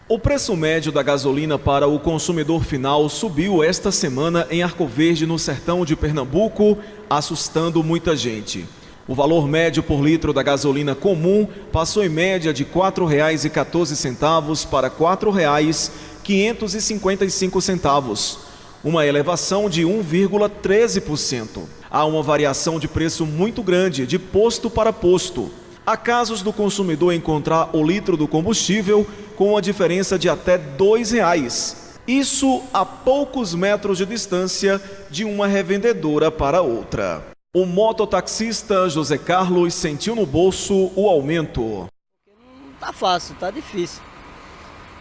O preço médio da gasolina para o consumidor final subiu esta semana em Arco Verde, no sertão de Pernambuco, assustando muita gente. O valor médio por litro da gasolina comum passou em média de R$ 4,14 para R$ 4,555, uma elevação de 1,13%. Há uma variação de preço muito grande de posto para posto. Há casos do consumidor encontrar o litro do combustível com uma diferença de até R$ 2,00. Isso a poucos metros de distância de uma revendedora para outra. O mototaxista José Carlos sentiu no bolso o aumento. Não tá fácil, tá difícil.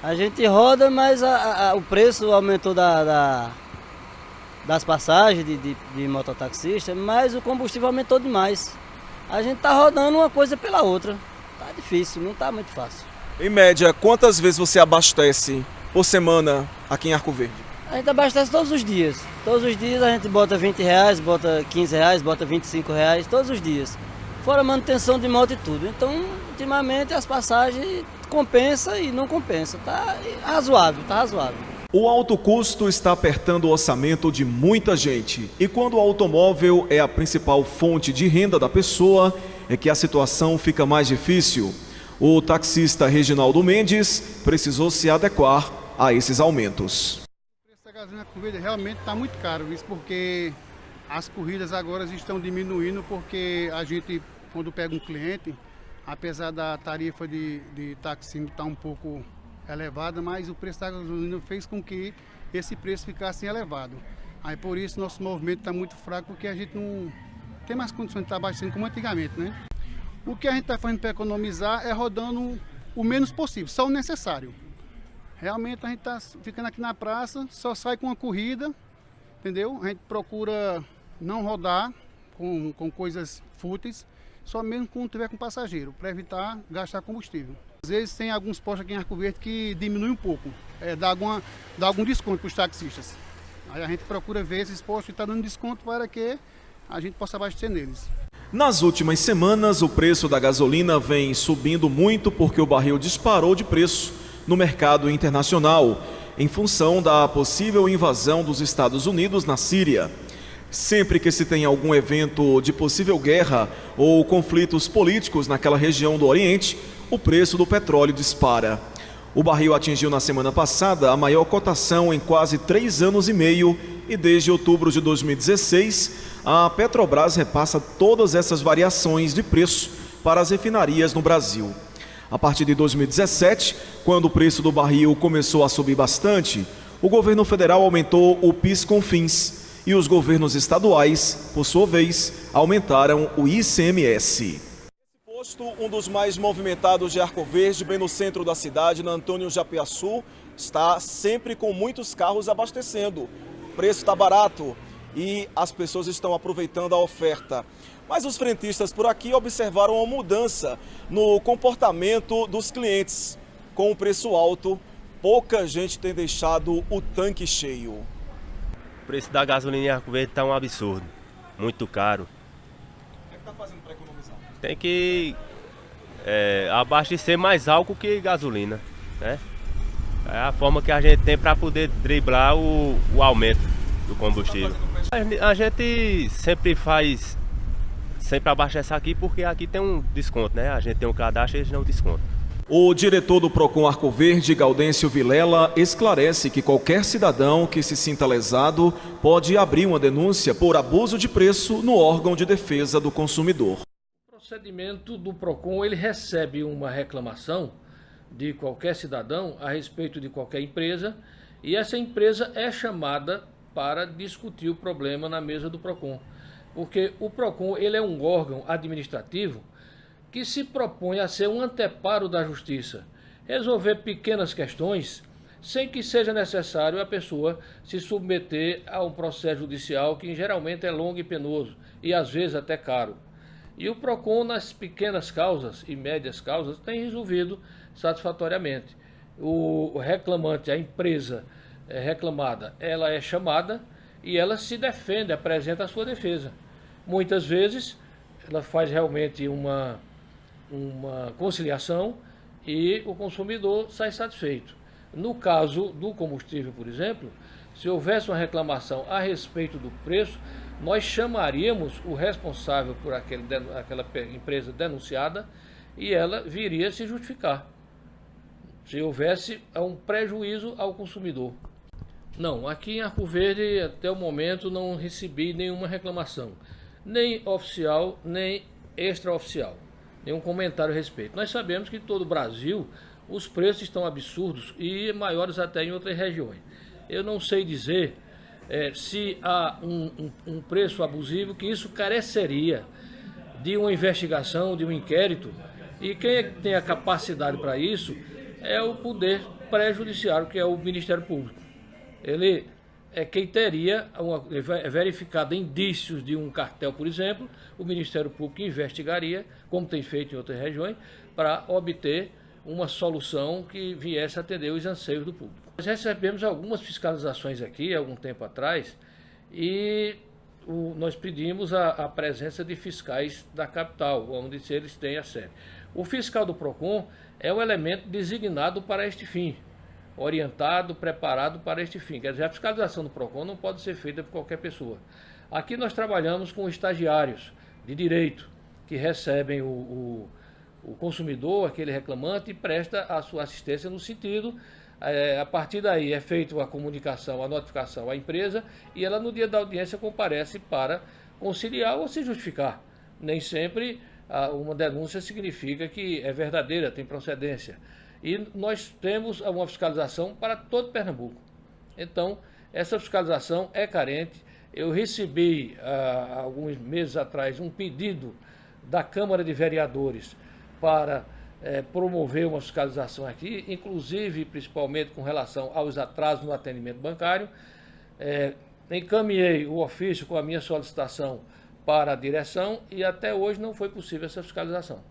A gente roda, mas o preço aumentou das passagens de mototaxista, mas o combustível aumentou demais. A gente tá rodando uma coisa pela outra. Tá difícil, não tá muito fácil. Em média, quantas vezes você abastece por semana aqui em Arco Verde? A gente abastece todos os dias. Todos os dias a gente bota R$20, bota R$15, bota R$25, todos os dias. Fora manutenção de moto e tudo. Então, ultimamente as passagens compensa e não compensa. Tá razoável, tá razoável. O alto custo está apertando o orçamento de muita gente. E quando o automóvel é a principal fonte de renda da pessoa, é que a situação fica mais difícil. O taxista Reginaldo Mendes precisou se adequar a esses aumentos. O preço da gasolina corrida realmente está muito caro, isso porque as corridas agora estão diminuindo, porque a gente, quando pega um cliente, apesar da tarifa de taxímetro estar um pouco elevada, mas o preço da gasolina fez com que esse preço ficasse elevado. Aí por isso nosso movimento está muito fraco, porque a gente não tem mais condições de estar abastecendo como antigamente, né? O que a gente está fazendo para economizar é rodando o menos possível, só o necessário. Realmente a gente está ficando aqui na praça, só sai com uma corrida, entendeu? A gente procura não rodar com coisas fúteis, só mesmo quando tiver com passageiro, para evitar gastar combustível. Às vezes tem alguns postos aqui em Arco Verde que diminuem um pouco, dá algum desconto para os taxistas. Aí a gente procura ver esses postos que estão dando desconto para que a gente possa abastecer neles. Nas últimas semanas, o preço da gasolina vem subindo muito porque o barril disparou de preço no mercado internacional, em função da possível invasão dos Estados Unidos na Síria. Sempre que se tem algum evento de possível guerra ou conflitos políticos naquela região do Oriente, o preço do petróleo dispara. O barril atingiu na semana passada a maior cotação em quase 3 anos e meio e desde outubro de 2016, a Petrobras repassa todas essas variações de preço para as refinarias no Brasil. A partir de 2017, quando o preço do barril começou a subir bastante, o governo federal aumentou o PIS/COFINS e os governos estaduais, por sua vez, aumentaram o ICMS. Um dos mais movimentados de Arco Verde, bem no centro da cidade, na Antônio Japiaçu, está sempre com muitos carros abastecendo. O preço está barato e as pessoas estão aproveitando a oferta. Mas os frentistas por aqui observaram uma mudança no comportamento dos clientes. Com o preço alto, pouca gente tem deixado o tanque cheio. O preço da gasolina em Arco Verde está um absurdo, muito caro. O que está fazendo para economizar? Tem que abastecer mais álcool que gasolina, né? É a forma que a gente tem para poder driblar o aumento do combustível. A gente sempre abastece aqui porque aqui tem um desconto, né? A gente tem um cadastro e eles dão desconto. O diretor do Procon Arco Verde, Gaudêncio Vilela, esclarece que qualquer cidadão que se sinta lesado pode abrir uma denúncia por abuso de preço no órgão de defesa do consumidor. O procedimento do Procon, ele recebe uma reclamação de qualquer cidadão a respeito de qualquer empresa e essa empresa é chamada para discutir o problema na mesa do Procon. Porque o Procon, ele é um órgão administrativo que se propõe a ser um anteparo da justiça, resolver pequenas questões sem que seja necessário a pessoa se submeter a um processo judicial que geralmente é longo e penoso e às vezes até caro. E o Procon, nas pequenas causas e médias causas, tem resolvido satisfatoriamente. O reclamante, a empresa reclamada, ela é chamada e ela se defende, apresenta a sua defesa. Muitas vezes ela faz realmente uma conciliação e o consumidor sai satisfeito. No caso do combustível, por exemplo, se houvesse uma reclamação a respeito do preço, nós chamaríamos o responsável por aquela empresa denunciada e ela viria se justificar, se houvesse um prejuízo ao consumidor. Não, aqui em Arco Verde, até o momento, não recebi nenhuma reclamação, nem oficial, nem extraoficial, nenhum comentário a respeito. Nós sabemos que em todo o Brasil os preços estão absurdos e maiores até em outras regiões. Eu não sei dizer se há um preço abusivo, que isso careceria de uma investigação, de um inquérito, e quem tem a capacidade para isso é o poder pré-judiciário, que é o Ministério Público. Ele é quem teria verificado indícios de um cartel, por exemplo, o Ministério Público investigaria, como tem feito em outras regiões, para obter uma solução que viesse a atender os anseios do público. Nós recebemos algumas fiscalizações aqui, há algum tempo atrás, e nós pedimos a presença de fiscais da capital, onde eles têm a sede. O fiscal do PROCON é o elemento designado para este fim, orientado, preparado para este fim. Quer dizer, a fiscalização do PROCON não pode ser feita por qualquer pessoa. Aqui nós trabalhamos com estagiários de direito, que recebem o consumidor, aquele reclamante, e presta a sua assistência no sentido, a partir daí é feita a comunicação, a notificação à empresa, e ela no dia da audiência comparece para conciliar ou se justificar. Nem sempre uma denúncia significa que é verdadeira, tem procedência. E nós temos uma fiscalização para todo Pernambuco. Então, essa fiscalização é carente. Eu recebi, há alguns meses atrás, um pedido da Câmara de Vereadores para promover uma fiscalização aqui, inclusive, principalmente com relação aos atrasos no atendimento bancário. Encaminhei o ofício com a minha solicitação para a direção e até hoje não foi possível essa fiscalização.